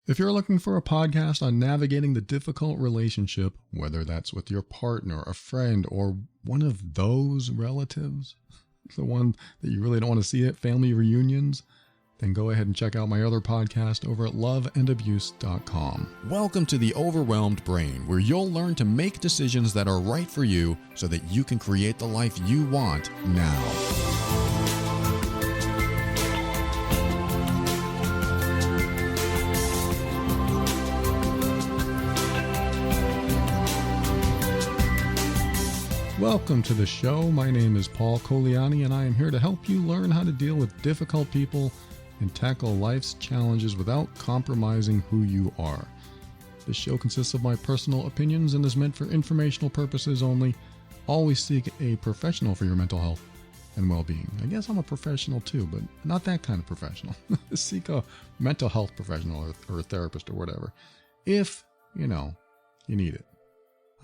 If you're looking for a podcast on navigating the difficult relationship, whether that's with your partner, a friend, or one of those relatives, the one that you really don't want to see at family reunions, then go ahead and check out my other podcast over at loveandabuse.com. Welcome to The Overwhelmed Brain, where you'll learn to make decisions that are right for you so that you can create the life you want now. Welcome to the show. My name is Paul Coliani, and I am here to help you learn how to deal with difficult people and tackle life's challenges without compromising who you are. This show consists of my personal opinions and is meant for informational purposes only. Always seek a professional for your mental health and well-being. I guess I'm a professional too, but not that kind of professional. Seek a mental health professional or a therapist or whatever, if, you need it.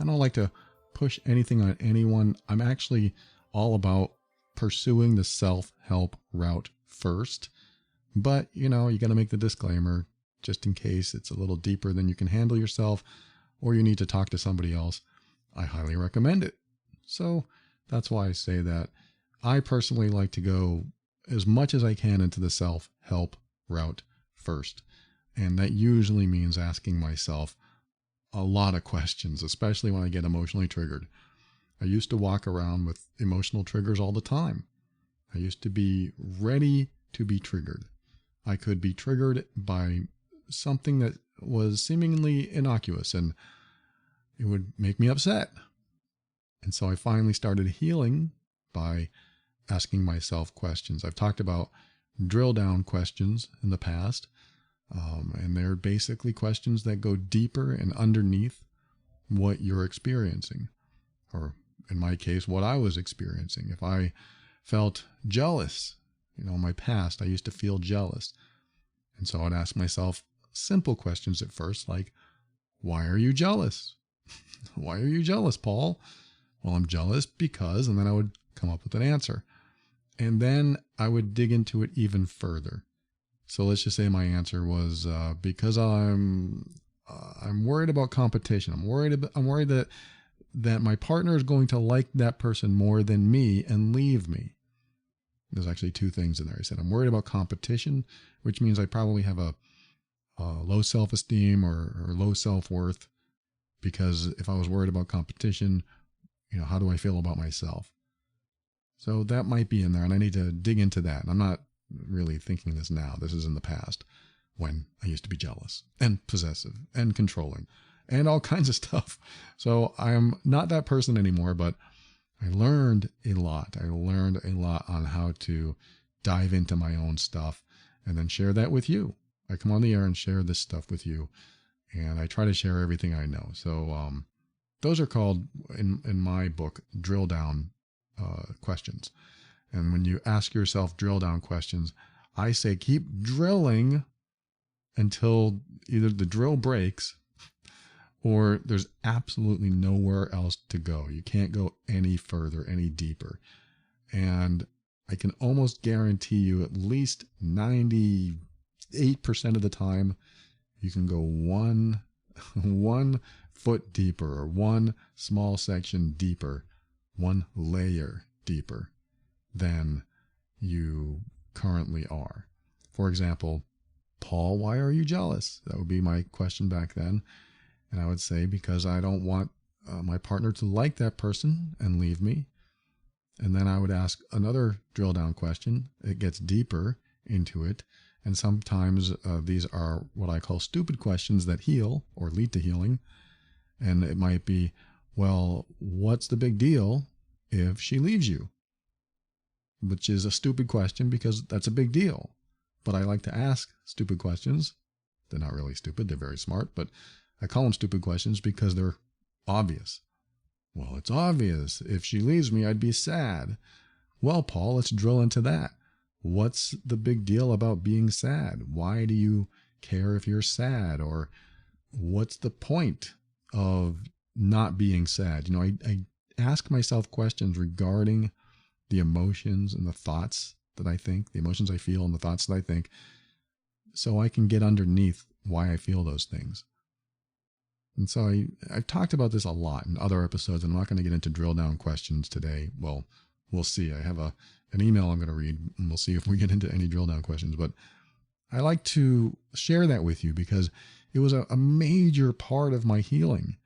I don't like to push anything on anyone. I'm actually all about pursuing the self-help route first. But, you got to make the disclaimer just in case it's a little deeper than you can handle yourself or you need to talk to somebody else. I highly recommend it. So that's why I say that. I personally like to go as much as I can into the self-help route first. And that usually means asking myself a lot of questions, especially when I get emotionally triggered. I used to walk around with emotional triggers all the time. I used to be ready to be triggered. I could be triggered by something that was seemingly innocuous and it would make me upset. And so I finally started healing by asking myself questions. I've talked about drill down questions in the past. And they're basically questions that go deeper and underneath what you're experiencing, or in my case, what I was experiencing. If I felt jealous, in my past, I used to feel jealous. And so I'd ask myself simple questions at first, like, why are you jealous? Why are you jealous, Paul? Well, I'm jealous because, and then I would come up with an answer. And then I would dig into it even further. So let's just say my answer was because I'm worried about competition. I'm worried that my partner is going to like that person more than me and leave me. There's actually two things in there. I said I'm worried about competition, which means I probably have a low self-esteem or low self-worth, because if I was worried about competition, how do I feel about myself? So that might be in there, and I need to dig into that. And I'm not really thinking this now. This is in the past when I used to be jealous and possessive and controlling and all kinds of stuff. So I am not that person anymore, but I learned a lot. I learned a lot on how to dive into my own stuff and then share that with you. I come on the air and share this stuff with you, and I try to share everything I know. So those are called, in my book, drill down questions. And when you ask yourself drill down questions, I say keep drilling until either the drill breaks or there's absolutely nowhere else to go. You can't go any further, any deeper. And I can almost guarantee you at least 98% of the time, you can go one foot deeper or one small section deeper, one layer deeper than you currently are. For example, Paul, why are you jealous? That would be my question back then. And I would say, because I don't want my partner to like that person and leave me. And then I would ask another drill down question. It gets deeper into it. And sometimes these are what I call stupid questions that heal or lead to healing. And it might be, well, what's the big deal if she leaves you? Which is a stupid question because that's a big deal. But I like to ask stupid questions. They're not really stupid. They're very smart, but I call them stupid questions because they're obvious. Well, it's obvious. If she leaves me, I'd be sad. Well, Paul, let's drill into that. What's the big deal about being sad? Why do you care if you're sad? Or what's the point of not being sad? I ask myself questions regarding the emotions and the thoughts that I think, the emotions I feel and the thoughts that I think, so I can get underneath why I feel those things. And so I've talked about this a lot in other episodes, and I'm not going to get into drill down questions today. Well, we'll see. I have an email I'm going to read, and we'll see if we get into any drill down questions. But I like to share that with you because it was a major part of my healing.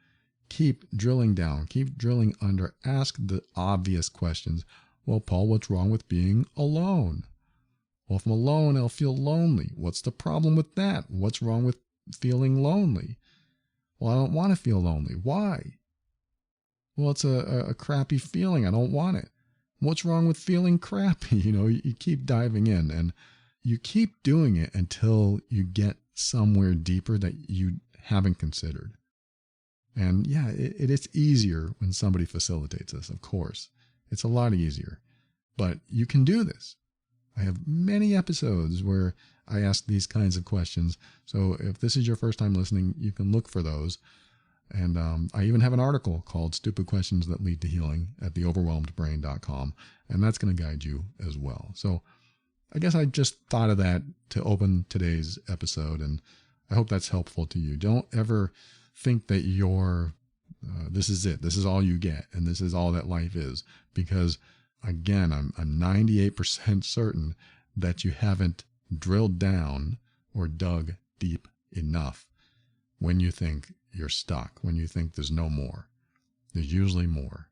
Keep drilling down, keep drilling under, ask the obvious questions. Well, Paul, what's wrong with being alone? Well, if I'm alone, I'll feel lonely. What's the problem with that? What's wrong with feeling lonely? Well, I don't want to feel lonely. Why? Well, it's a crappy feeling. I don't want it. What's wrong with feeling crappy? You keep diving in and you keep doing it until you get somewhere deeper that you haven't considered. And yeah, it is easier when somebody facilitates this, of course. It's a lot easier. But you can do this. I have many episodes where I ask these kinds of questions. So if this is your first time listening, you can look for those. And I even have an article called Stupid Questions That Lead to Healing at theoverwhelmedbrain.com. And that's going to guide you as well. So I guess I just thought of that to open today's episode. And I hope that's helpful to you. Don't ever think that this is it. This is all you get. And this is all that life is. Because again, I'm 98% certain that you haven't drilled down or dug deep enough when you think you're stuck, when you think there's no more. There's usually more.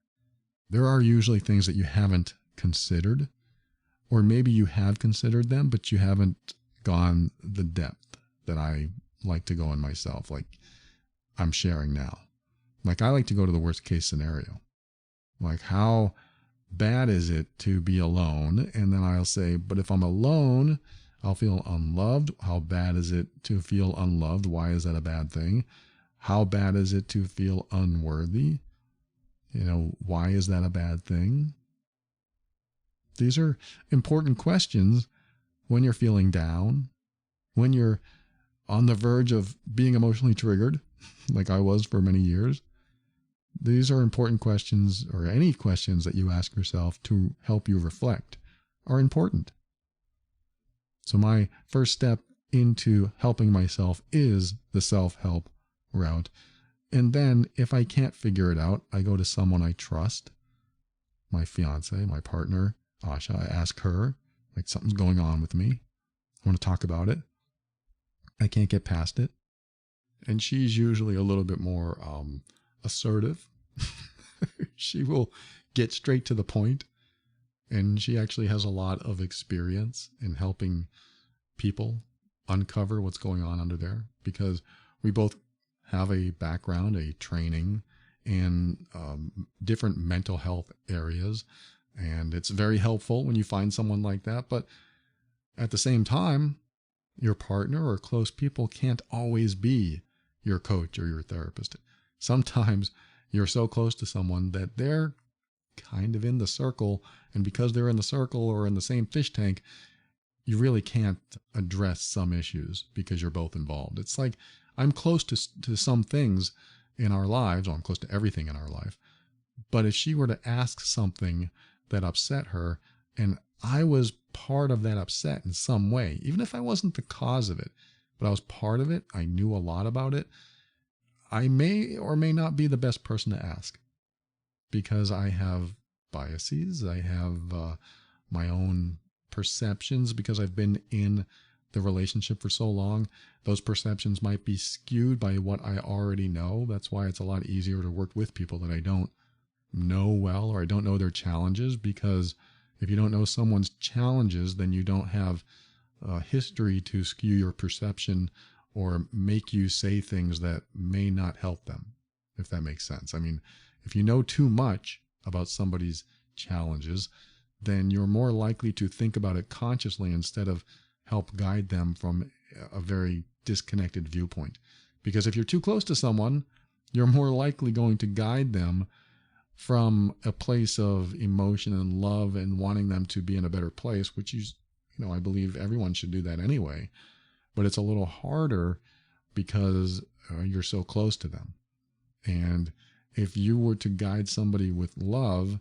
There are usually things that you haven't considered, or maybe you have considered them, but you haven't gone the depth that I like to go in myself, like I'm sharing now. Like I like to go to the worst case scenario. Like how bad is it to be alone? And then I'll say, but if I'm alone, I'll feel unloved. How bad is it to feel unloved? Why is that a bad thing? How bad is it to feel unworthy? Why is that a bad thing? These are important questions when you're feeling down, when you're on the verge of being emotionally triggered, like I was for many years. These are important questions, or any questions that you ask yourself to help you reflect are important. So my first step into helping myself is the self-help route. And then if I can't figure it out, I go to someone I trust, my fiance, my partner, Asha. I ask her, like, something's going on with me. I want to talk about it. I can't get past it. And she's usually a little bit more assertive. She will get straight to the point, and she actually has a lot of experience in helping people uncover what's going on under there, because we both have a background, a training in different mental health areas, and it's very helpful when you find someone like that. But at the same time, your partner or close people can't always be your coach or your therapist. Sometimes you're so close to someone that they're kind of in the circle, and because they're in the circle or in the same fish tank, you really can't address some issues because you're both involved. It's like I'm close to some things in our lives, or I'm close to everything in our life, but if she were to ask something that upset her, and I was part of that upset in some way, even if I wasn't the cause of it, but I was part of it, I knew a lot about it, I may or may not be the best person to ask, because I have biases. I have my own perceptions, because I've been in the relationship for so long. Those perceptions might be skewed by what I already know. That's why it's a lot easier to work with people that I don't know well, or I don't know their challenges, because if you don't know someone's challenges, then you don't have history to skew your perception or make you say things that may not help them, if that makes sense. I mean, if you know too much about somebody's challenges, then you're more likely to think about it consciously instead of help guide them from a very disconnected viewpoint. Because if you're too close to someone, you're more likely going to guide them from a place of emotion and love and wanting them to be in a better place, which I believe everyone should do that anyway. But it's a little harder because you're so close to them. And if you were to guide somebody with love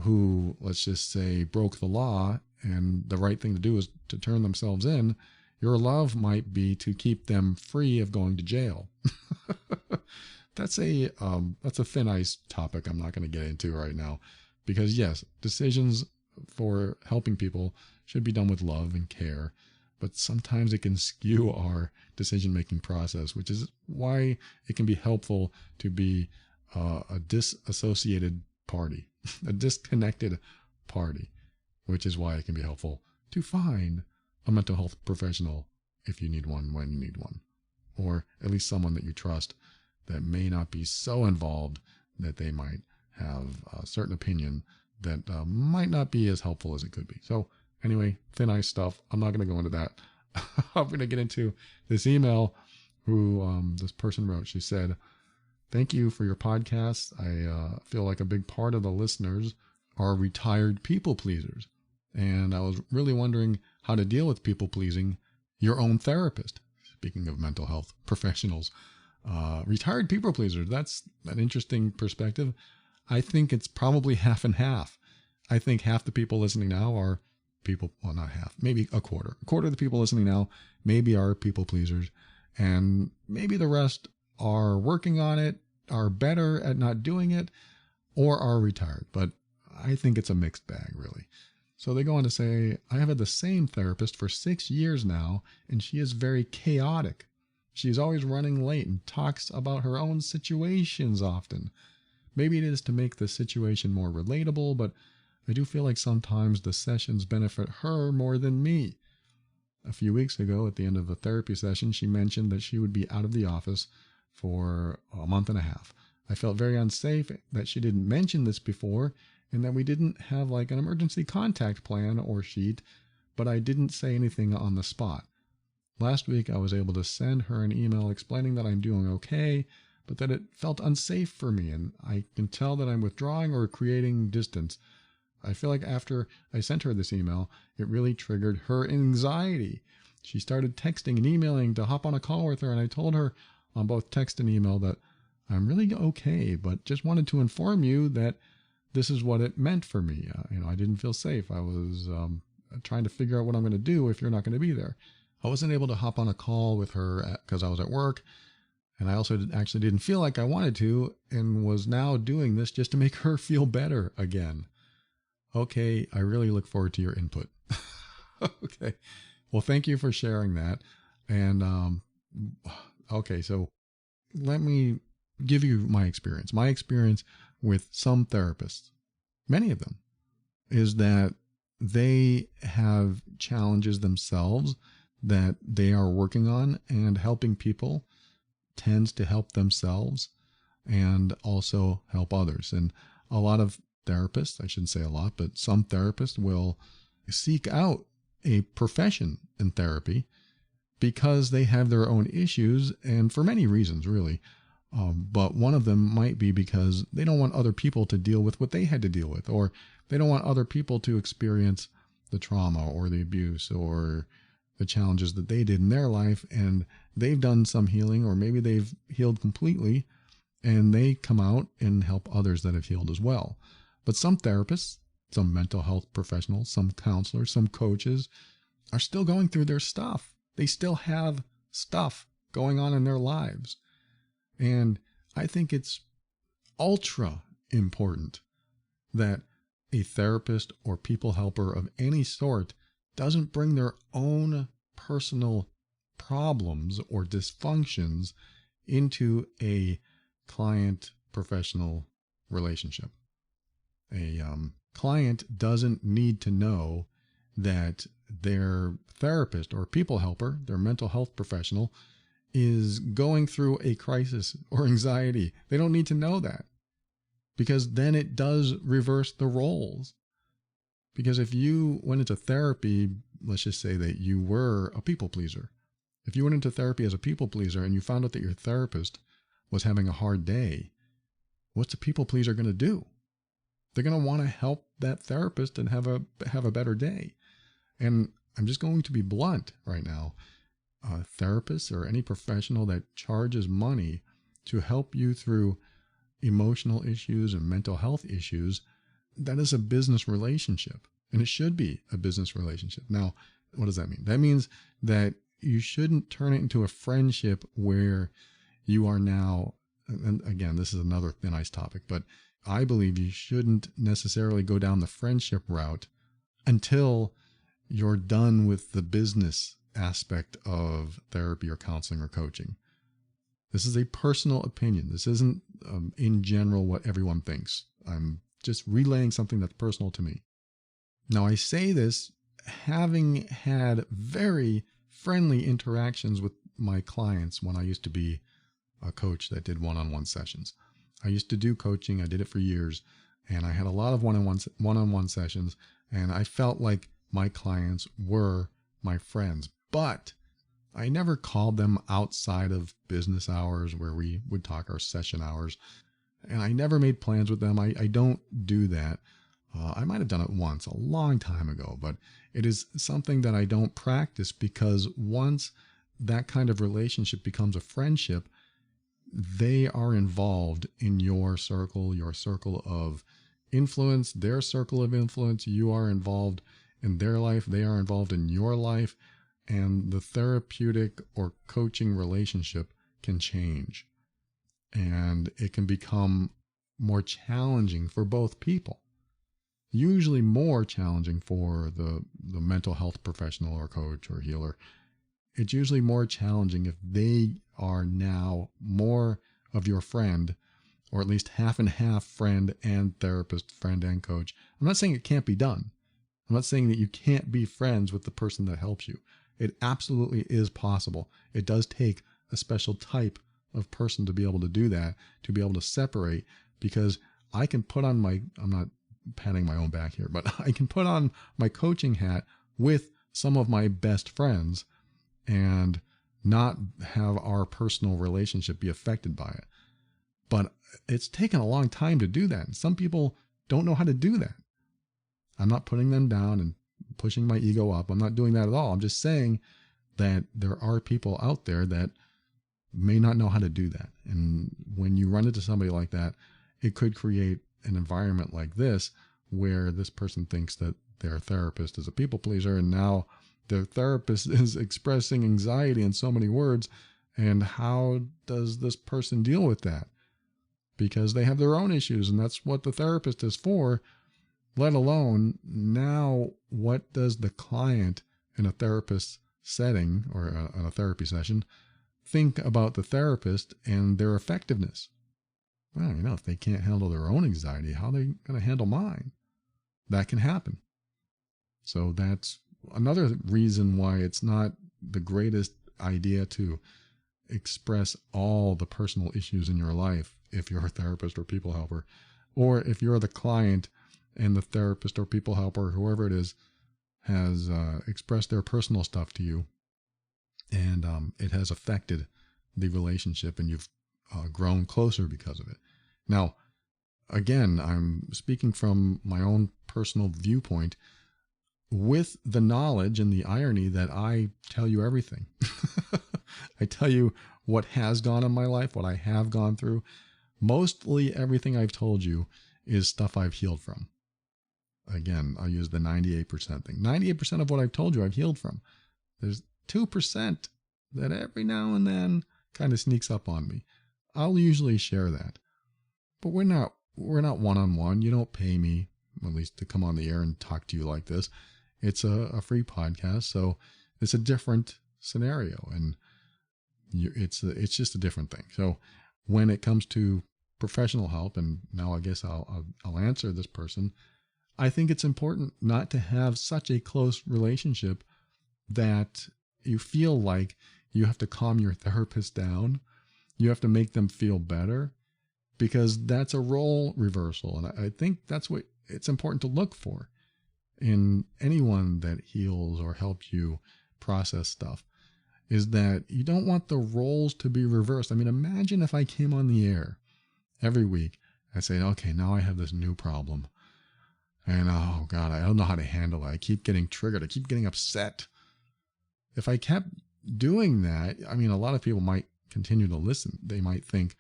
who, let's just say, broke the law, and the right thing to do is to turn themselves in, Your love might be to keep them free of going to jail. That's a thin ice topic I'm not going to get into right now, because yes, decisions for helping people should be done with love and care, but sometimes it can skew our decision-making process, which is why it can be helpful to be a disassociated party, a disconnected party, which is why it can be helpful to find a mental health professional if you need one, when you need one, or at least someone that you trust that may not be so involved that they might have a certain opinion that might not be as helpful as it could be. So anyway, thin ice stuff. I'm not going to go into that. I'm going to get into this email who this person wrote. She said, "Thank you for your podcast. I feel like a big part of the listeners are retired people pleasers. And I was really wondering how to deal with people pleasing your own therapist." Speaking of mental health professionals, retired people pleasers, that's an interesting perspective. I think it's probably half and half. I think half the people listening now are people, well, not half, maybe a quarter. A quarter of the people listening now maybe are people pleasers, and maybe the rest are working on it, are better at not doing it, or are retired. But I think it's a mixed bag, really. So they go on to say, "I have had the same therapist for 6 years now, and she is very chaotic. She is always running late and talks about her own situations often. Maybe it is to make the situation more relatable, but I do feel like sometimes the sessions benefit her more than me. A few weeks ago, at the end of a therapy session, she mentioned that she would be out of the office for a month and a half. I felt very unsafe that she didn't mention this before, and that we didn't have like an emergency contact plan or sheet, but I didn't say anything on the spot. Last week, I was able to send her an email explaining that I'm doing okay, but that it felt unsafe for me, and I can tell that I'm withdrawing or creating distance. I feel like after I sent her this email, it really triggered her anxiety. She started texting and emailing to hop on a call with her, and I told her on both text and email that I'm really okay, but just wanted to inform you that this is what it meant for me. I didn't feel safe. I was trying to figure out what I'm going to do if you're not going to be there. I wasn't able to hop on a call with her because I was at work, and I also actually didn't feel like I wanted to, and was now doing this just to make her feel better again. Okay, I really look forward to your input." Okay, well, thank you for sharing that. And okay, so let me give you my experience. My experience with some therapists, many of them, is that they have challenges themselves that they are working on, and helping people tends to help themselves and also help others. And a lot of therapists, I shouldn't say a lot, but some therapists will seek out a profession in therapy because they have their own issues, and for many reasons, really. But one of them might be because they don't want other people to deal with what they had to deal with, or they don't want other people to experience the trauma or the abuse or the challenges that they did in their life, and they've done some healing, or maybe they've healed completely, and they come out and help others that have healed as well. But some therapists, some mental health professionals, some counselors, some coaches are still going through their stuff. They still have stuff going on in their lives. And I think it's ultra important that a therapist or people helper of any sort doesn't bring their own personal problems or dysfunctions into a client-professional relationship. A client doesn't need to know that their therapist or people helper, their mental health professional, is going through a crisis or anxiety. They don't need to know that, because then it does reverse the roles. Because if you went into therapy, let's just say that you were a people pleaser. If you went into therapy as a people pleaser and you found out that your therapist was having a hard day, what's a people pleaser going to do? They're going to want to help that therapist and have a better day. And I'm just going to be blunt right now. Therapists or any professional that charges money to help you through emotional issues and mental health issues, that is a business relationship, and it should be a business relationship. Now, what does that mean? That means that you shouldn't turn it into a friendship where you are now, and again, this is another thin ice topic, but I believe you shouldn't necessarily go down the friendship route until you're done with the business aspect of therapy or counseling or coaching. This is a personal opinion. This isn't in general what everyone thinks. I'm just relaying something that's personal to me. Now, I say this having had very friendly interactions with my clients when I used to be a coach that did one-on-one sessions. I used to do coaching. I did it for years, and I had a lot of one-on-one sessions, and I felt like my clients were my friends, but I never called them outside of business hours where we would talk our session hours, and I never made plans with them. I don't do that. I might have done it once a long time ago, but it is something that I don't practice, because once that kind of relationship becomes a friendship, they are involved in your circle of influence, their circle of influence. You are involved in their life. They are involved in your life. And the therapeutic or coaching relationship can change. And it can become more challenging for both people. Usually more challenging for the mental health professional or coach or healer. It's usually more challenging if they are now more of your friend, or at least half and half friend and therapist, friend and coach. I'm not saying it can't be done. I'm not saying that you can't be friends with the person that helps you. It absolutely is possible. It does take a special type of person to be able to do that, to be able to separate, because I can put on I'm not patting my own back here, but I can put on my coaching hat with some of my best friends and not have our personal relationship be affected by it. But it's taken a long time to do that. And some people don't know how to do that. I'm not putting them down and pushing my ego up. I'm not doing that at all. I'm just saying that there are people out there that may not know how to do that. And when you run into somebody like that, it could create an environment like this where this person thinks that their therapist is a people pleaser, and now their therapist is expressing anxiety in so many words. And how does this person deal with that? Because they have their own issues, and that's what the therapist is for. Let alone now, what does the client in a therapist setting or in a therapy session think about the therapist and their effectiveness? Well, if they can't handle their own anxiety, how are they going to handle mine? That can happen. So that's another reason why it's not the greatest idea to express all the personal issues in your life if you're a therapist or people helper, or if you're the client and the therapist or people helper, whoever it is, has expressed their personal stuff to you, and it has affected the relationship, and you've grown closer because of it. Now, again, I'm speaking from my own personal viewpoint, with the knowledge and the irony that I tell you everything. I tell you what has gone in my life, what I have gone through. Mostly everything I've told you is stuff I've healed from. Again, I'll use the 98% thing. 98% of what I've told you I've healed from. There's 2% that every now and then kind of sneaks up on me. I'll usually share that. But we're not one-on-one. You don't pay me, at least, to come on the air and talk to you like this. It's a free podcast, so it's a different scenario, and it's just a different thing. So when it comes to professional help, and now I guess I'll answer this person, I think it's important not to have such a close relationship that you feel like you have to calm your therapist down. You have to make them feel better, because that's a role reversal. And I think that's what it's important to look for in anyone that heals or helps you process stuff, is that you don't want the roles to be reversed. I mean, imagine if I came on the air every week. I say, okay, now I have this new problem. And oh God, I don't know how to handle it. I keep getting triggered. I keep getting upset. If I kept doing that, I mean, a lot of people might continue to listen. They might think,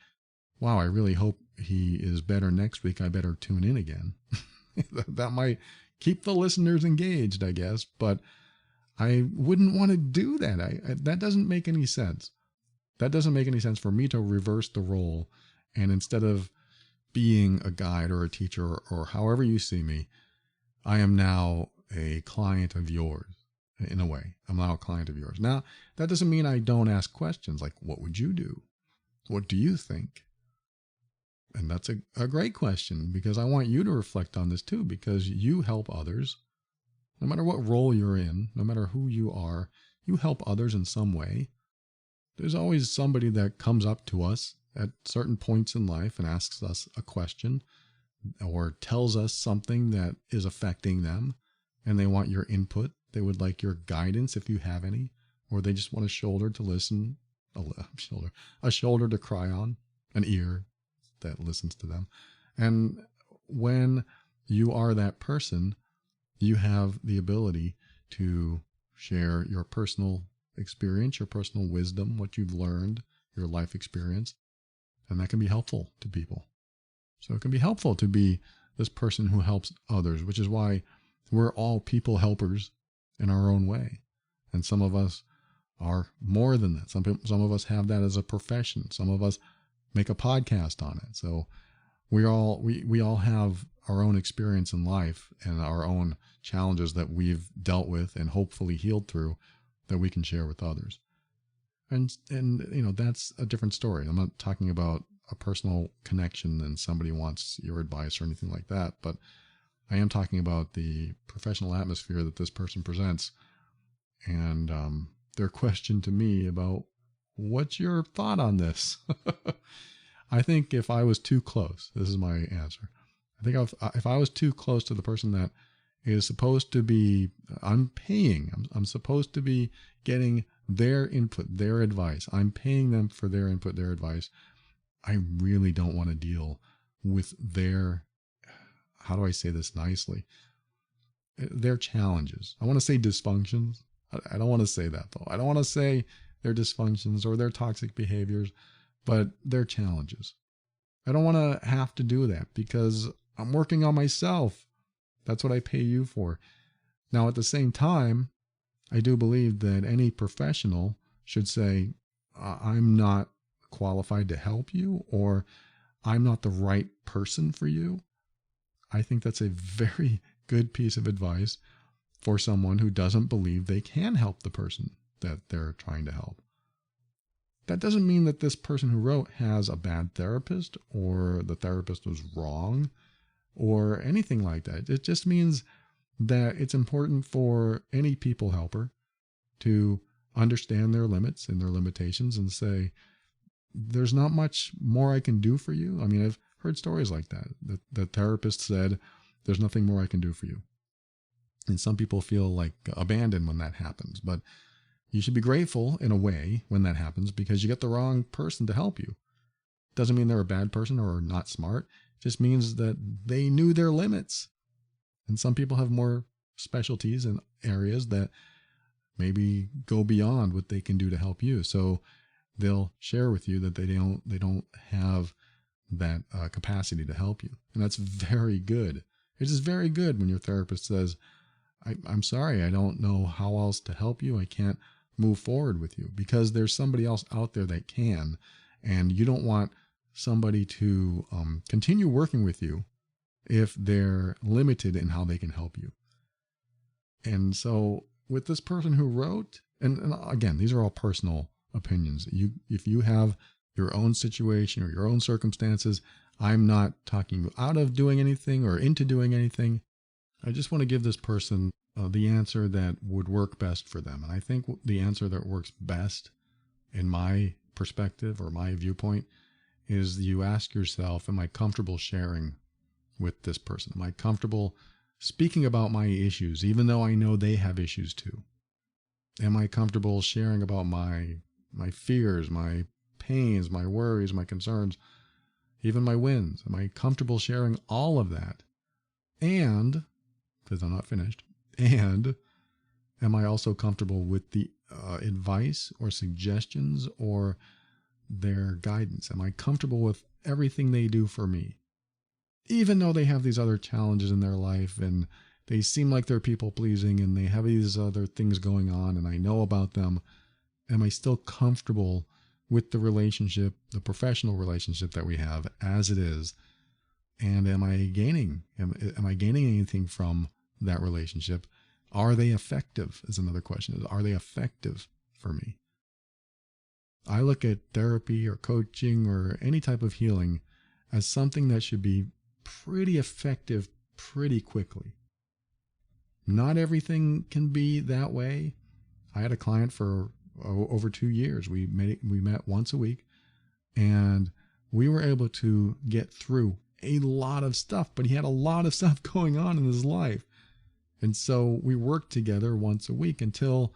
wow, I really hope he is better next week. I better tune in again. That might keep the listeners engaged, I guess. But I wouldn't want to do that. That doesn't make any sense. That doesn't make any sense for me to reverse the role. And instead of being a guide or a teacher or however you see me, I am now a client of yours in a way. I'm now a client of yours. Now, that doesn't mean I don't ask questions like, what would you do? What do you think? And that's a great question, because I want you to reflect on this too, because you help others. No matter what role you're in, no matter who you are, you help others in some way. There's always somebody that comes up to us at certain points in life and asks us a question or tells us something that is affecting them, and they want your input. They would like your guidance if you have any, or they just want a shoulder to listen, a shoulder to cry on, an ear that listens to them. And when you are that person, you have the ability to share your personal experience, your personal wisdom, what you've learned, your life experience, and that can be helpful to people. So it can be helpful to be this person who helps others, which is why we're all people helpers in our own way. And some of us are more than that. Some of us have that as a profession. Some of us make a podcast on it. So we all have our own experience in life and our own challenges that we've dealt with and hopefully healed through that we can share with others. And that's a different story. I'm not talking about a personal connection and somebody wants your advice or anything like that, but I am talking about the professional atmosphere that this person presents and their question to me about what's your thought on this? I think if I was too close, this is my answer. I think if I was too close to the person that is supposed to be, I'm supposed to be getting their input, their advice. I'm paying them for their input, their advice. I really don't want to deal with their, how do I say this nicely? Their challenges. I want to say dysfunctions. I don't want to say that though. I don't want to say their dysfunctions or their toxic behaviors, but their challenges. I don't want to have to do that because I'm working on myself. That's what I pay you for. Now, at the same time, I do believe that any professional should say, I'm not qualified to help you, or I'm not the right person for you. I think that's a very good piece of advice for someone who doesn't believe they can help the person that they're trying to help. That doesn't mean that this person who wrote has a bad therapist or the therapist was wrong or anything like that. It just means that it's important for any people helper to understand their limits and their limitations and say, there's not much more I can do for you. I mean, I've heard stories like that. The therapist said, there's nothing more I can do for you. And some people feel like abandoned when that happens, but you should be grateful in a way when that happens because you get the wrong person to help you. Doesn't mean they're a bad person or not smart. It just means that they knew their limits. And some people have more specialties in areas that maybe go beyond what they can do to help you. So they'll share with you that they don't have that capacity to help you. And that's very good. It is very good when your therapist says, I'm sorry, I don't know how else to help you. I can't move forward with you, because there's somebody else out there that can, and you don't want somebody to continue working with you if they're limited in how they can help you. And so with this person who wrote, and again, these are all personal opinions. If you have your own situation or your own circumstances, I'm not talking you out of doing anything or into doing anything. I just want to give this person the answer that would work best for them. And I think the answer that works best in my perspective or my viewpoint is you ask yourself, am I comfortable sharing with this person? Am I comfortable speaking about my issues, even though I know they have issues too? Am I comfortable sharing about my fears, my pains, my worries, my concerns, even my wins? Am I comfortable sharing all of that? And, because I'm not finished, and am I also comfortable with the advice or suggestions or their guidance? Am I comfortable with everything they do for me? Even though they have these other challenges in their life and they seem like they're people pleasing and they have these other things going on and I know about them. Am I still comfortable with the relationship, the professional relationship that we have as it is? And am I gaining anything from that relationship? Are they effective is another question. Are they effective for me? I look at therapy or coaching or any type of healing as something that should be pretty effective pretty quickly. Not everything can be that way. I had a client for over 2 years. We met once a week, and we were able to get through a lot of stuff, but he had a lot of stuff going on in his life. And so we worked together once a week until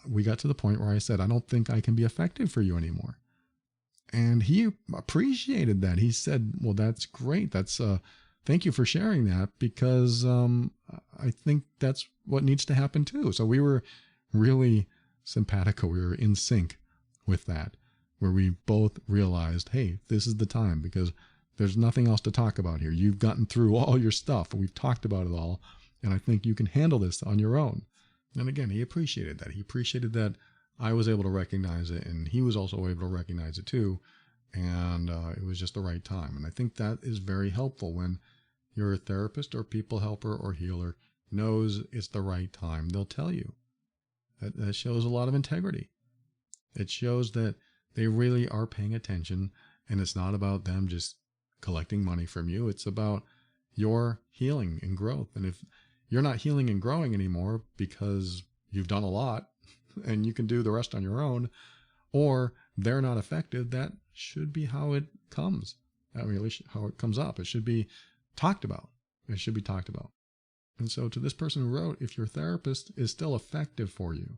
we got to the point where I said, I don't think I can be effective for you anymore. And he appreciated that. He said, well, that's great. Thank you for sharing that, because I think that's what needs to happen too. So we were really simpatico. We were in sync with that, where we both realized, hey, this is the time, because there's nothing else to talk about here. You've gotten through all your stuff and we've talked about it all. And I think you can handle this on your own. And again, he appreciated that. He appreciated that I was able to recognize it, and he was also able to recognize it too. And it was just the right time. And I think that is very helpful when you're a therapist or people helper or healer knows it's the right time. They'll tell you. That shows a lot of integrity. It shows that they really are paying attention, and it's not about them just collecting money from you. It's about your healing and growth. And if you're not healing and growing anymore because you've done a lot and you can do the rest on your own, or they're not effective, that should be how it comes. That really how it comes up. It should be talked about. It should be talked about. And so to this person who wrote, if your therapist is still effective for you,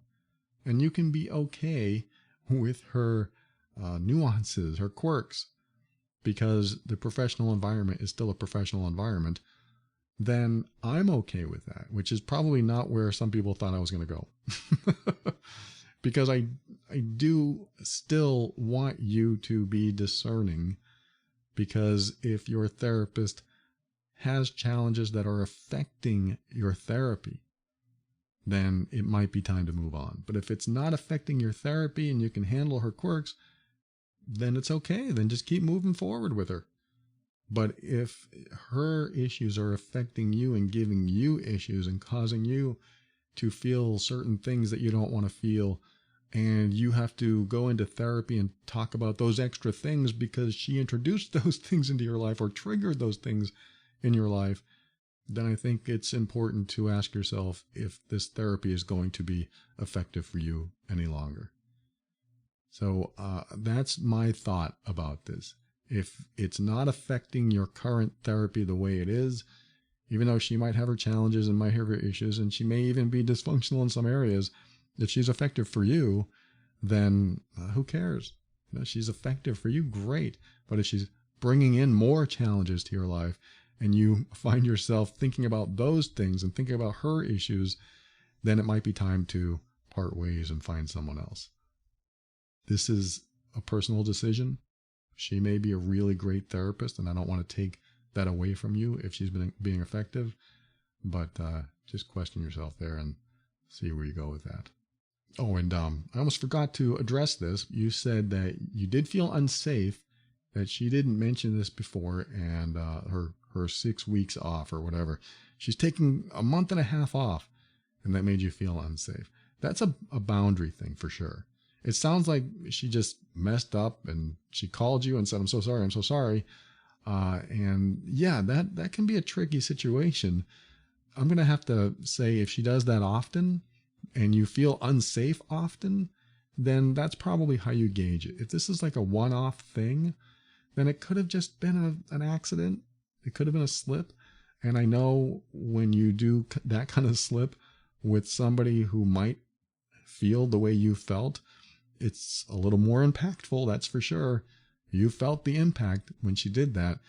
and you can be okay with her nuances, her quirks, because the professional environment is still a professional environment, then I'm okay with that, which is probably not where some people thought I was going to go. Because I do still want you to be discerning, because if your therapist has challenges that are affecting your therapy, then it might be time to move on. But if it's not affecting your therapy and you can handle her quirks, then it's okay. Then just keep moving forward with her. But if her issues are affecting you and giving you issues and causing you to feel certain things that you don't want to feel, and you have to go into therapy and talk about those extra things because she introduced those things into your life or triggered those things in your life, then I think it's important to ask yourself if this therapy is going to be effective for you any longer. So that's my thought about this. If it's not affecting your current therapy the way it is, even though she might have her challenges and might have her issues, and she may even be dysfunctional in some areas, if she's effective for you, then who cares? You know, she's effective for you, great. But if she's bringing in more challenges to your life, and you find yourself thinking about those things and thinking about her issues, then it might be time to part ways and find someone else. This is a personal decision. She may be a really great therapist, and I don't want to take that away from you if she's been being effective, but just question yourself there and see where you go with that. Oh, and I almost forgot to address this. You said that you did feel unsafe, that she didn't mention this before, and her 6 weeks off or whatever. She's taking a month and a half off, and that made you feel unsafe. That's a boundary thing for sure. It sounds like she just messed up and she called you and said, I'm so sorry, I'm so sorry. And yeah, that can be a tricky situation. I'm going to have to say, if she does that often and you feel unsafe often, then that's probably how you gauge it. If this is like a one-off thing, then it could have just been an accident. It could have been a slip. And I know when you do that kind of slip with somebody who might feel the way you felt, it's a little more impactful, that's for sure. You felt the impact when she did that,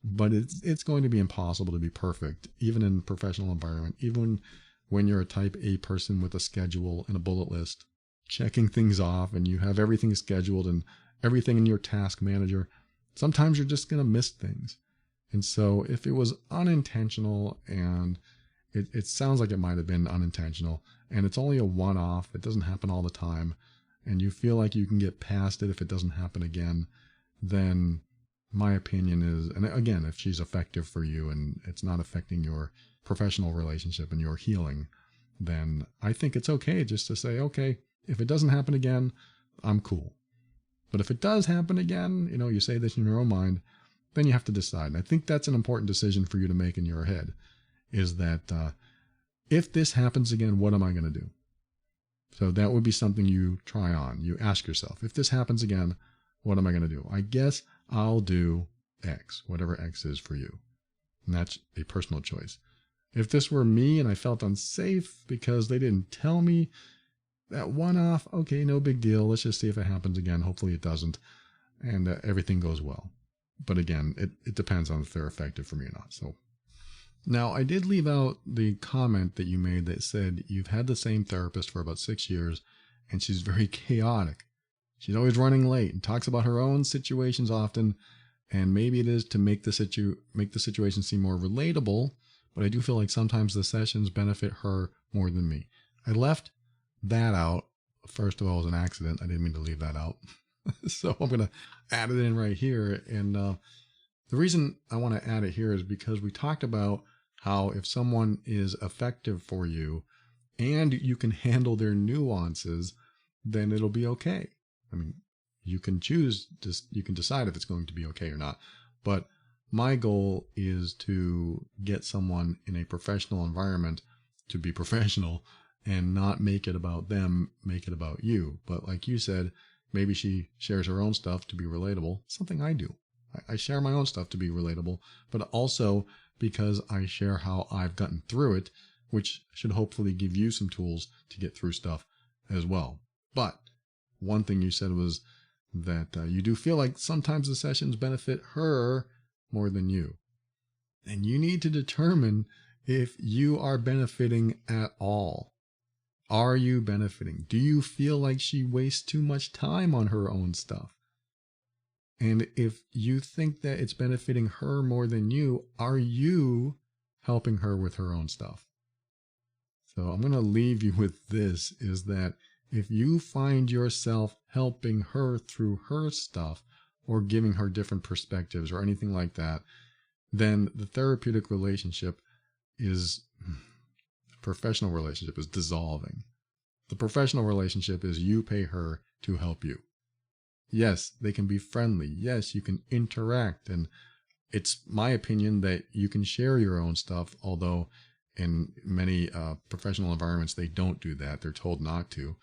but it's going to be impossible to be perfect, even in a professional environment, even when you're a type A person with a schedule and a bullet list, checking things off, and you have everything scheduled and everything in your task manager. Sometimes you're just going to miss things. And so if it was unintentional and it sounds like it might have been unintentional, and it's only a one-off. It doesn't happen all the time, and you feel like you can get past it if it doesn't happen again, then my opinion is, and again, if she's effective for you and it's not affecting your professional relationship and your healing, then I think it's okay just to say, okay, if it doesn't happen again, I'm cool. But if it does happen again, you say this in your own mind, then you have to decide. And I think that's an important decision for you to make in your head, is that if this happens again, what am I going to do? So that would be something you try on. You ask yourself, if this happens again, what am I going to do? I guess I'll do X, whatever X is for you. And that's a personal choice. If this were me and I felt unsafe because they didn't tell me that one-off, okay, no big deal. Let's just see if it happens again. Hopefully it doesn't, and everything goes well. But again, it depends on if they're effective for me or not. So now I did leave out the comment that you made that said you've had the same therapist for about 6 years and she's very chaotic. She's always running late and talks about her own situations often, and maybe it is to make the situation seem more relatable, but I do feel like sometimes the sessions benefit her more than me. I left that out. First of all, it was an accident. I didn't mean to leave that out. So I'm going to add it in right here. And the reason I want to add it here is because we talked about how if someone is effective for you and you can handle their nuances, then it'll be okay. I mean, you can you can decide if it's going to be okay or not. But my goal is to get someone in a professional environment to be professional and not make it about them, make it about you. But like you said, maybe she shares her own stuff to be relatable, something I do. I share my own stuff to be relatable, but also because I share how I've gotten through it, which should hopefully give you some tools to get through stuff as well. But one thing you said was that you do feel like sometimes the sessions benefit her more than you. And you need to determine if you are benefiting at all. Are you benefiting? Do you feel like she wastes too much time on her own stuff? And if you think that it's benefiting her more than you, are you helping her with her own stuff? So I'm going to leave you with this, is that if you find yourself helping her through her stuff or giving her different perspectives or anything like that, then the therapeutic relationship professional relationship is dissolving. The professional relationship is you pay her to help you. Yes, they can be friendly. Yes, you can interact. And it's my opinion that you can share your own stuff, although in many professional environments, they don't do that. They're told not to.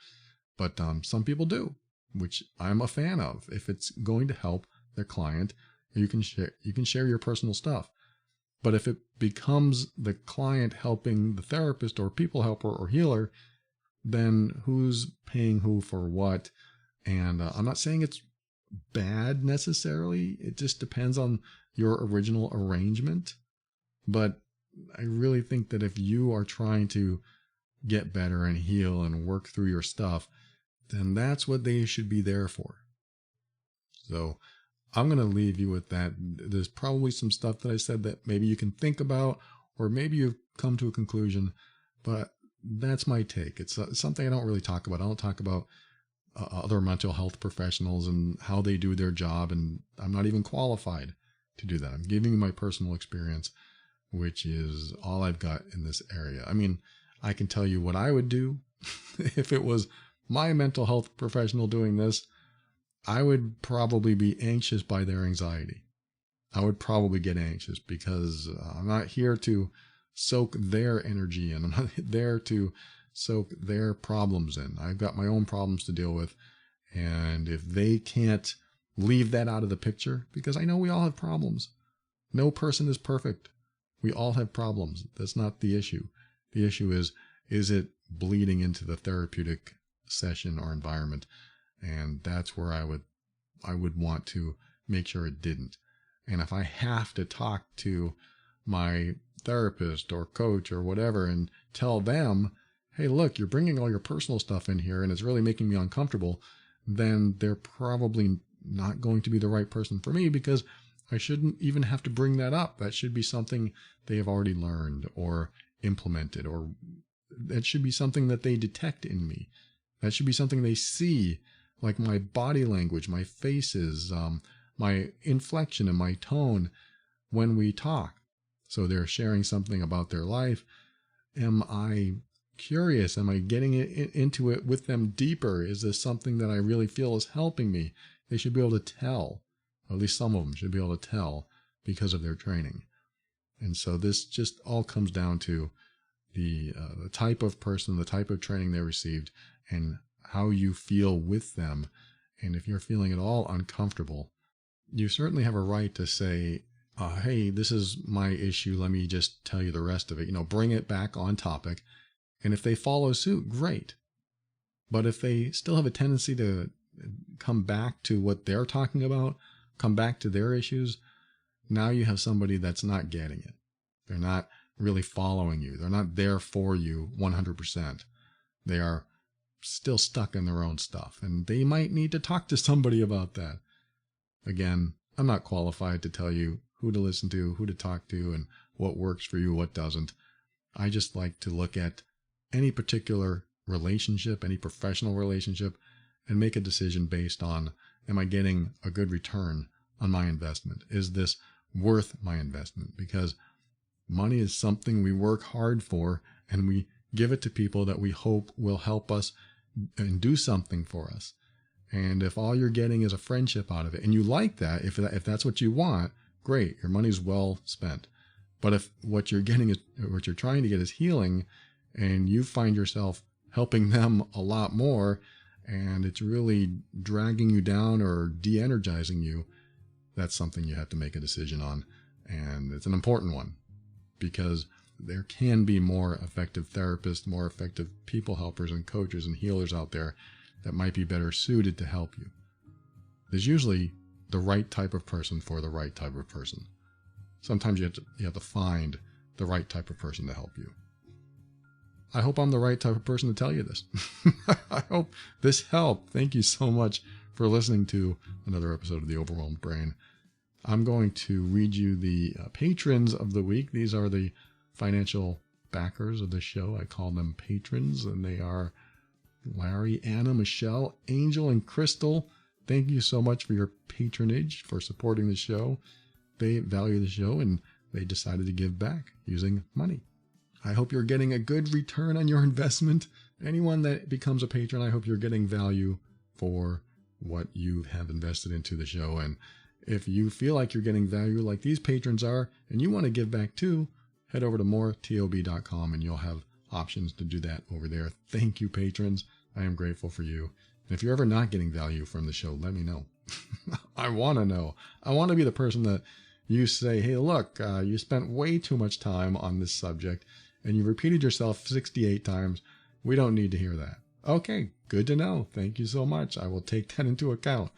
But some people do, which I'm a fan of. If it's going to help their client, you can share your personal stuff. But if it becomes the client helping the therapist or people helper or healer, then who's paying who for what? And I'm not saying it's bad necessarily. It just depends on your original arrangement. But I really think that if you are trying to get better and heal and work through your stuff, then that's what they should be there for. So I'm going to leave you with that. There's probably some stuff that I said that maybe you can think about, or maybe you've come to a conclusion, but that's my take. It's something I don't really talk about. I don't talk about other mental health professionals and how they do their job, and I'm not even qualified to do that. I'm giving you my personal experience, which is all I've got in this area. I mean, I can tell you what I would do if it was my mental health professional doing this. I would probably be anxious by their anxiety. I would probably get anxious because I'm not here to soak their energy in. I'm not there to soak their problems in. I've got my own problems to deal with. And if they can't leave that out of the picture, because I know we all have problems. No person is perfect. We all have problems. That's not the issue. The issue is it bleeding into the therapeutic session or environment? And that's where I would want to make sure it didn't. And if I have to talk to my therapist or coach or whatever and tell them, hey, look, you're bringing all your personal stuff in here and it's really making me uncomfortable, then they're probably not going to be the right person for me, because I shouldn't even have to bring that up. That should be something they have already learned, or implemented, or that should be something that they detect in me. That should be something they see, like my body language, my faces, my inflection and my tone when we talk. So they're sharing something about their life. Am I curious? Am I getting into it with them deeper? Is this something that I really feel is helping me? They should be able to tell, or at least some of them should be able to tell because of their training. And so this just all comes down to the type of person, the type of training they received, and how you feel with them. And if you're feeling at all uncomfortable, you certainly have a right to say, hey, this is my issue. Let me just tell you the rest of it. Bring it back on topic. And if they follow suit, great. But if they still have a tendency to come back to what they're talking about, come back to their issues, now you have somebody that's not getting it. They're not really following you. They're not there for you 100%. They are still stuck in their own stuff, and they might need to talk to somebody about that. Again, I'm not qualified to tell you who to listen to, who to talk to, and what works for you, what doesn't. I just like to look at any particular relationship, any professional relationship, and make a decision based on, am I getting a good return on my investment? Is this worth my investment? Because money is something we work hard for, and we give it to people that we hope will help us and do something for us. And if all you're getting is a friendship out of it, and you like that, if that's what you want, great, your money's well spent. But if what you're getting is, what you're trying to get is healing, and you find yourself helping them a lot more, and it's really dragging you down or de-energizing you, that's something you have to make a decision on. And it's an important one, because there can be more effective therapists, more effective people helpers and coaches and healers out there that might be better suited to help you. There's usually the right type of person for the right type of person. Sometimes you have to find the right type of person to help you. I hope I'm the right type of person to tell you this. I hope this helped. Thank you so much for listening to another episode of The Overwhelmed Brain. I'm going to read you the patrons of the week. These are the financial backers of the show. I call them patrons, and they are Larry, Anna, Michelle, Angel, and Crystal. Thank you so much for your patronage, for supporting the show. They value the show, and they decided to give back using money. I hope you're getting a good return on your investment. Anyone that becomes a patron, I hope you're getting value for what you have invested into the show. And if you feel like you're getting value like these patrons are, and you want to give back too, head over to moretob.com, and you'll have options to do that over there. Thank you, patrons. I am grateful for you. And if you're ever not getting value from the show, let me know. I want to know. I want to be the person that you say, hey, look, you spent way too much time on this subject, and you repeated yourself 68 times. We don't need to hear that. Okay, good to know. Thank you so much. I will take that into account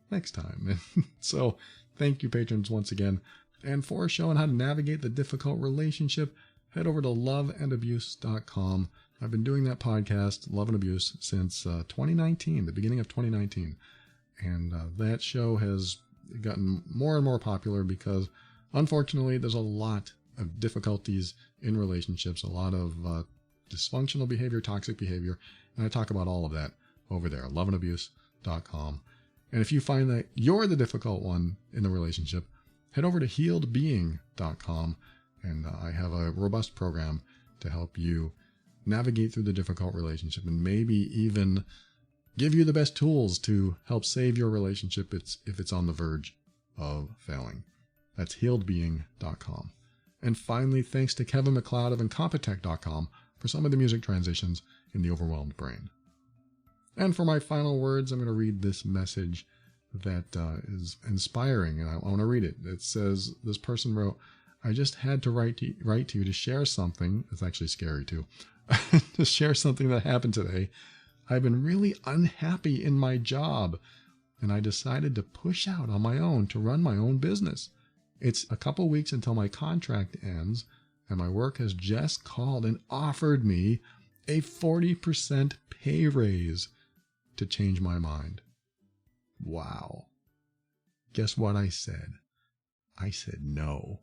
next time. So thank you, patrons, once again. And for showing how to navigate the difficult relationship, head over to loveandabuse.com. I've been doing that podcast, Love and Abuse, since 2019, the beginning of 2019. And that show has gotten more and more popular because, unfortunately, there's a lot of difficulties in relationships, a lot of dysfunctional behavior, toxic behavior. And I talk about all of that over there, loveandabuse.com. And if you find that you're the difficult one in the relationship, head over to healedbeing.com, and I have a robust program to help you navigate through the difficult relationship, and maybe even give you the best tools to help save your relationship if it's on the verge of failing. That's healedbeing.com. And finally, thanks to Kevin MacLeod of Incompetech.com for some of the music transitions in The Overwhelmed Brain. And for my final words, I'm going to read this message that is inspiring, and I want to read it. It says, this person wrote, I just had to write to you to share something. It's actually scary too. To share something that happened today. I've been really unhappy in my job, and I decided to push out on my own to run my own business. It's a couple weeks until my contract ends, and my work has just called and offered me a 40% pay raise to change my mind. Wow. Guess what I said? I said no.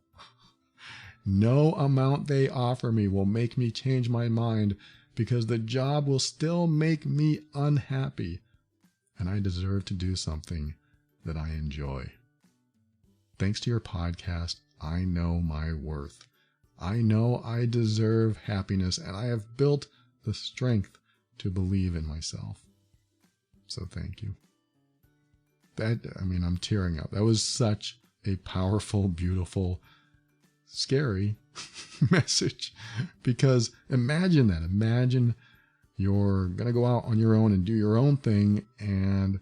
No amount they offer me will make me change my mind, because the job will still make me unhappy, and I deserve to do something that I enjoy. Thanks to your podcast, I know my worth. I know I deserve happiness, and I have built the strength to believe in myself. So thank you. I'm tearing up. That was such a powerful, beautiful, scary message, because imagine that. Imagine you're going to go out on your own and do your own thing, and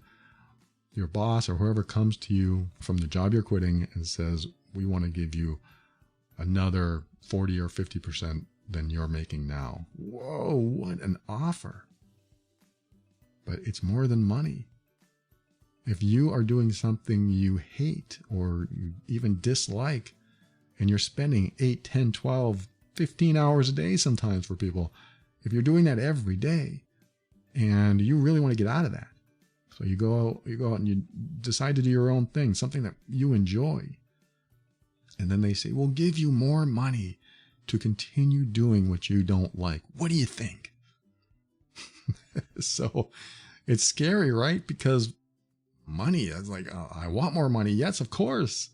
your boss or whoever comes to you from the job you're quitting and says, we want to give you another 40 or 50% than you're making now. Whoa, what an offer. But it's more than money. If you are doing something you hate or you even dislike, and you're spending 8, 10, 12, 15 hours a day sometimes for people, if you're doing that every day and you really want to get out of that, so you go out and you decide to do your own thing, something that you enjoy, and then they say, we'll give you more money to continue doing what you don't like. What do you think? So it's scary, right? Because money, it's like, I want more money. Yes, of course.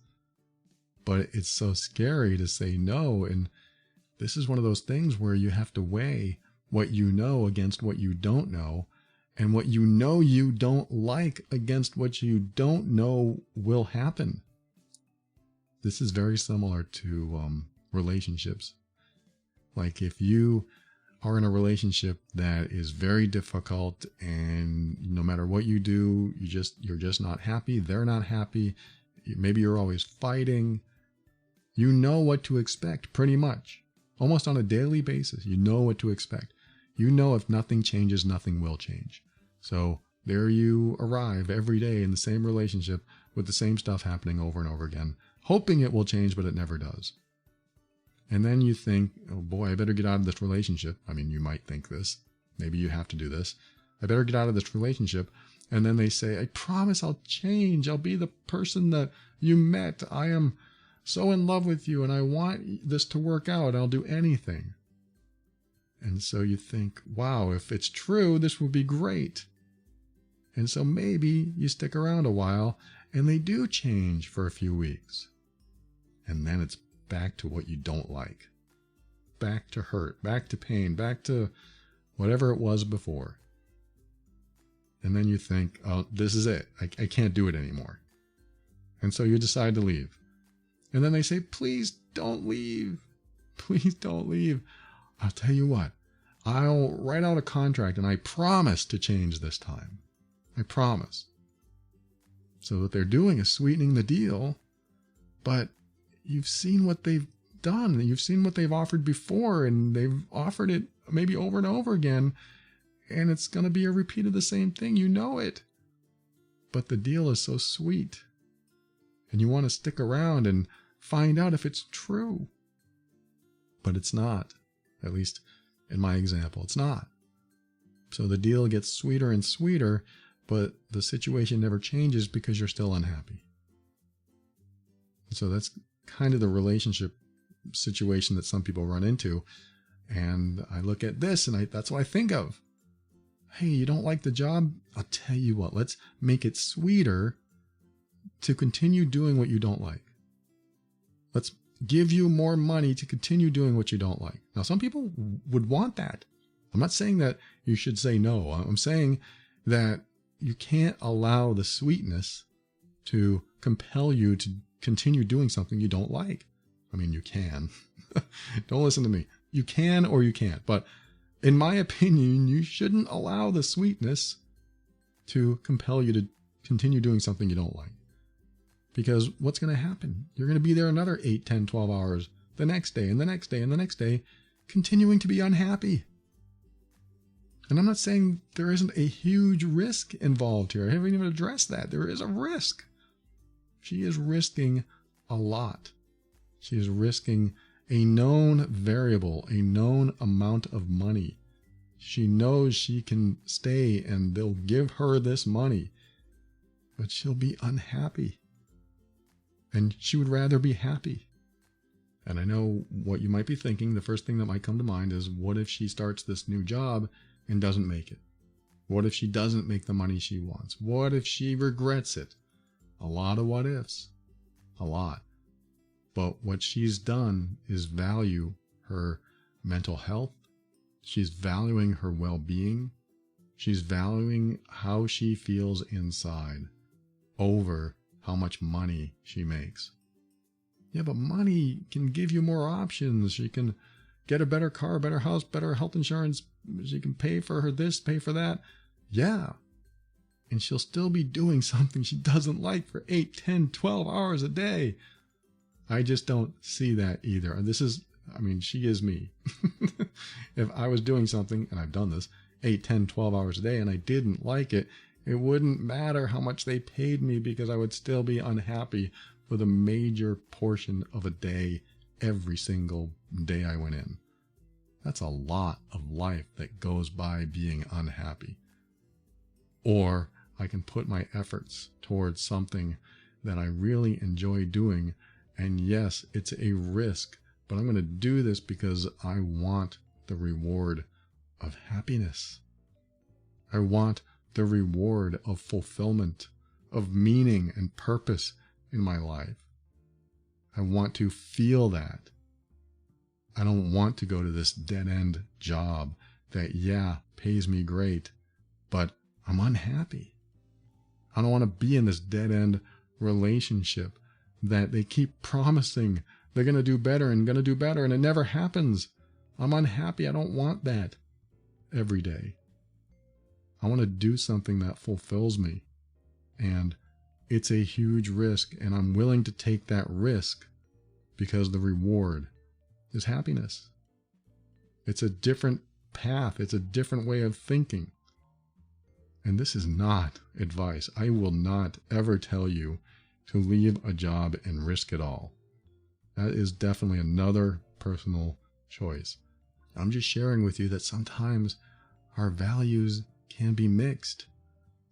But it's so scary to say no. And this is one of those things where you have to weigh what you know against what you don't know, and what you know you don't like against what you don't know will happen. This is very similar to relationships. Like if you are in a relationship that is very difficult, and no matter what you do, you're just not happy, they're not happy, maybe you're always fighting, you know what to expect pretty much. Almost on a daily basis, you know what to expect. You know if nothing changes, nothing will change. So there you arrive every day in the same relationship with the same stuff happening over and over again, hoping it will change, but it never does. And then you think, oh boy, I better get out of this relationship. I mean, you might think this. Maybe you have to do this. I better get out of this relationship. And then they say, I promise I'll change. I'll be the person that you met. I am so in love with you and I want this to work out. I'll do anything. And so you think, wow, if it's true, this will be great. And so maybe you stick around a while and they do change for a few weeks. And then it's back to what you don't like. Back to hurt, back to pain, back to whatever it was before. And then you think, oh, this is it. I can't do it anymore. And so you decide to leave. And then they say, please don't leave. Please don't leave. I'll tell you what, I'll write out a contract and I promise to change this time. I promise. So what they're doing is sweetening the deal, but you've seen what they've done. You've seen what they've offered before, and they've offered it maybe over and over again, and it's going to be a repeat of the same thing. You know it. But the deal is so sweet, and you want to stick around and find out if it's true. But it's not. At least in my example, it's not. So the deal gets sweeter and sweeter, but the situation never changes because you're still unhappy. So that's kind of the relationship situation that some people run into. And I look at this and that's what I think of. Hey, you don't like the job? I'll tell you what, let's make it sweeter to continue doing what you don't like. Let's give you more money to continue doing what you don't like. Now, some people would want that. I'm not saying that you should say no. I'm saying that you can't allow the sweetness to compel you to continue doing something you don't like. I mean, you can. Don't listen to me. You can or you can't. But in my opinion, you shouldn't allow the sweetness to compel you to continue doing something you don't like. Because what's going to happen? You're going to be there another 8, 10, 12 hours the next day and the next day and the next day, continuing to be unhappy. And I'm not saying there isn't a huge risk involved here. I haven't even addressed that. There is a risk. She is risking a lot. She is risking a known variable, a known amount of money. She knows she can stay and they'll give her this money, but she'll be unhappy. And she would rather be happy. And I know what you might be thinking. The first thing that might come to mind is, what if she starts this new job and doesn't make it? What if she doesn't make the money she wants? What if she regrets it? A lot of what ifs. A lot. But what she's done is value her mental health. She's valuing her well-being. She's valuing how she feels inside over how much money she makes. Yeah, but money can give you more options. She can get a better car, better house, better health insurance. She can pay for her this, pay for that. Yeah. And she'll still be doing something she doesn't like for 8, 10, 12 hours a day. I just don't see that either. And she is me. If I was doing something, and I've done this, 8, 10, 12 hours a day, and I didn't like it, it wouldn't matter how much they paid me, because I would still be unhappy for the major portion of a day every single day I went in. That's a lot of life that goes by being unhappy. Or I can put my efforts towards something that I really enjoy doing, and yes, it's a risk, but I'm going to do this because I want the reward of happiness. I want the reward of fulfillment, of meaning and purpose in my life. I want to feel that. I don't want to go to this dead-end job that, pays me great, but I'm unhappy. I don't want to be in this dead-end relationship that they keep promising they're going to do better and it never happens. I'm unhappy. I don't want that every day. I want to do something that fulfills me. And it's a huge risk, and I'm willing to take that risk because the reward is happiness. It's a different path. It's a different way of thinking. And this is not advice. I will not ever tell you to leave a job and risk it all. That is definitely another personal choice. I'm just sharing with you that sometimes our values can be mixed.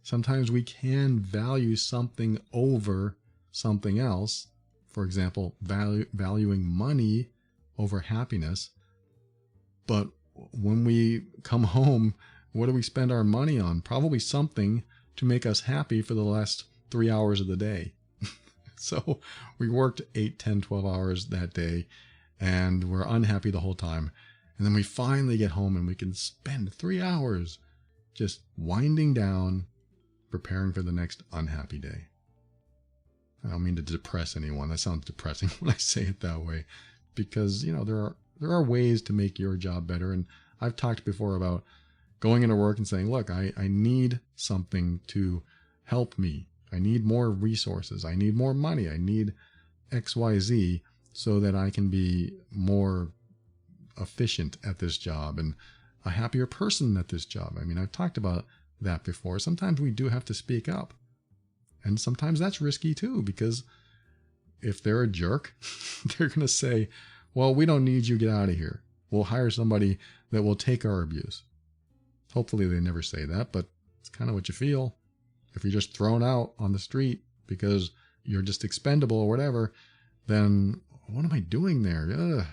Sometimes we can value something over something else. For example, valuing money over happiness. But when we come home, what do we spend our money on? Probably something to make us happy for the last 3 hours of the day. So we worked 8, 10, 12 hours that day, and we're unhappy the whole time. And then we finally get home and we can spend 3 hours just winding down, preparing for the next unhappy day. I don't mean to depress anyone. That sounds depressing when I say it that way, because, there are ways to make your job better. And I've talked before about going into work and saying, look, I need something to help me. I need more resources. I need more money. I need XYZ so that I can be more efficient at this job and a happier person at this job. I've talked about that before. Sometimes we do have to speak up. And sometimes that's risky too, because if they're a jerk, they're going to say, well, we don't need you, get out of here. We'll hire somebody that will take our abuse. Hopefully they never say that, but it's kind of what you feel. If you're just thrown out on the street because you're just expendable or whatever, then what am I doing there? Ugh.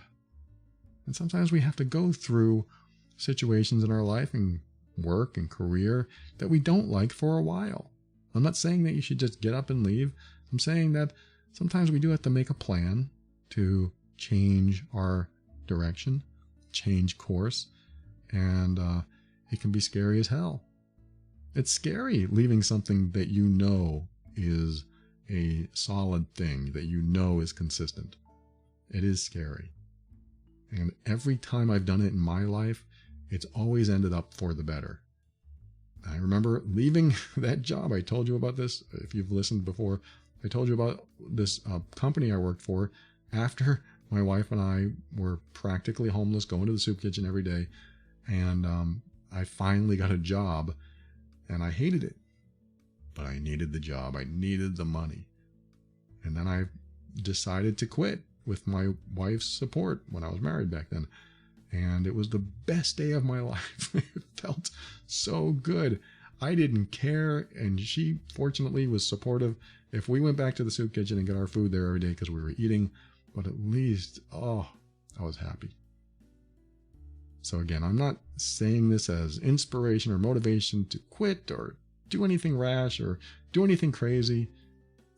And sometimes we have to go through situations in our life and work and career that we don't like for a while. I'm not saying that you should just get up and leave. I'm saying that sometimes we do have to make a plan to change our direction, change course, and it can be scary as hell. It's scary leaving something that you know is a solid thing, that you know is consistent. It is scary. And every time I've done it in my life, it's always ended up for the better. I remember leaving that job. I told you about this. If you've listened before, I told you about this company I worked for after my wife and I were practically homeless, going to the soup kitchen every day. And I finally got a job, and I hated it. But I needed the job. I needed the money. And then I decided to quit with my wife's support when I was married back then. And it was the best day of my life. It felt so good. I didn't care, and she fortunately was supportive. If we went back to the soup kitchen and got our food there every day because we were eating but at least, I was happy. So again, I'm not saying this as inspiration or motivation to quit or do anything rash or do anything crazy.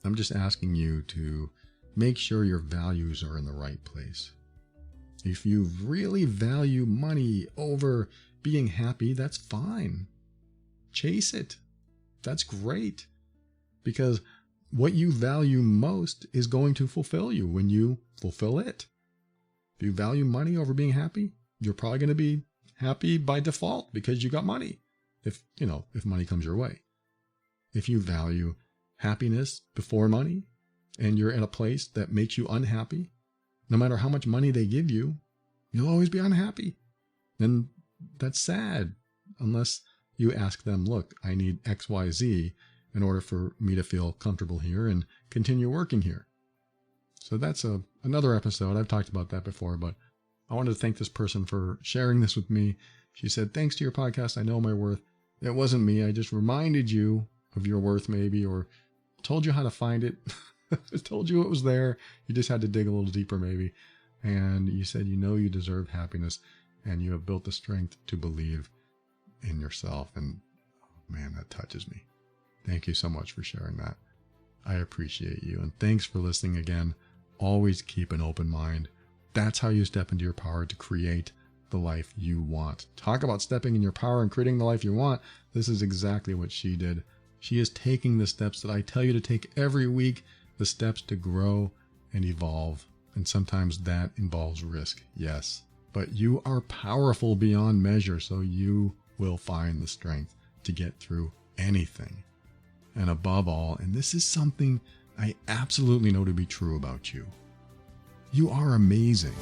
I'm just asking you to make sure your values are in the right place. If you really value money over being happy, that's fine. Chase it. That's great. Because what you value most is going to fulfill you when you fulfill it. If you value money over being happy, you're probably going to be happy by default because you got money. If money comes your way. If you value happiness before money and you're in a place that makes you unhappy, no matter how much money they give you, you'll always be unhappy. And that's sad unless you ask them, look, I need X, Y, Z in order for me to feel comfortable here and continue working here. So that's another episode. I've talked about that before, but I wanted to thank this person for sharing this with me. She said, thanks to your podcast, I know my worth. It wasn't me. I just reminded you of your worth maybe, or told you how to find it. Told you it was there. You just had to dig a little deeper maybe. And you said, you deserve happiness and you have built the strength to believe in yourself. And man, that touches me. Thank you so much for sharing that. I appreciate you. And thanks for listening again. Always keep an open mind. That's how you step into your power to create the life you want. Talk about stepping in your power and creating the life you want. This is exactly what she did. She is taking the steps that I tell you to take every week, the steps to grow and evolve. And sometimes that involves risk, yes. But you are powerful beyond measure, so you will find the strength to get through anything. And above all, and this is something I absolutely know to be true about you, you are amazing.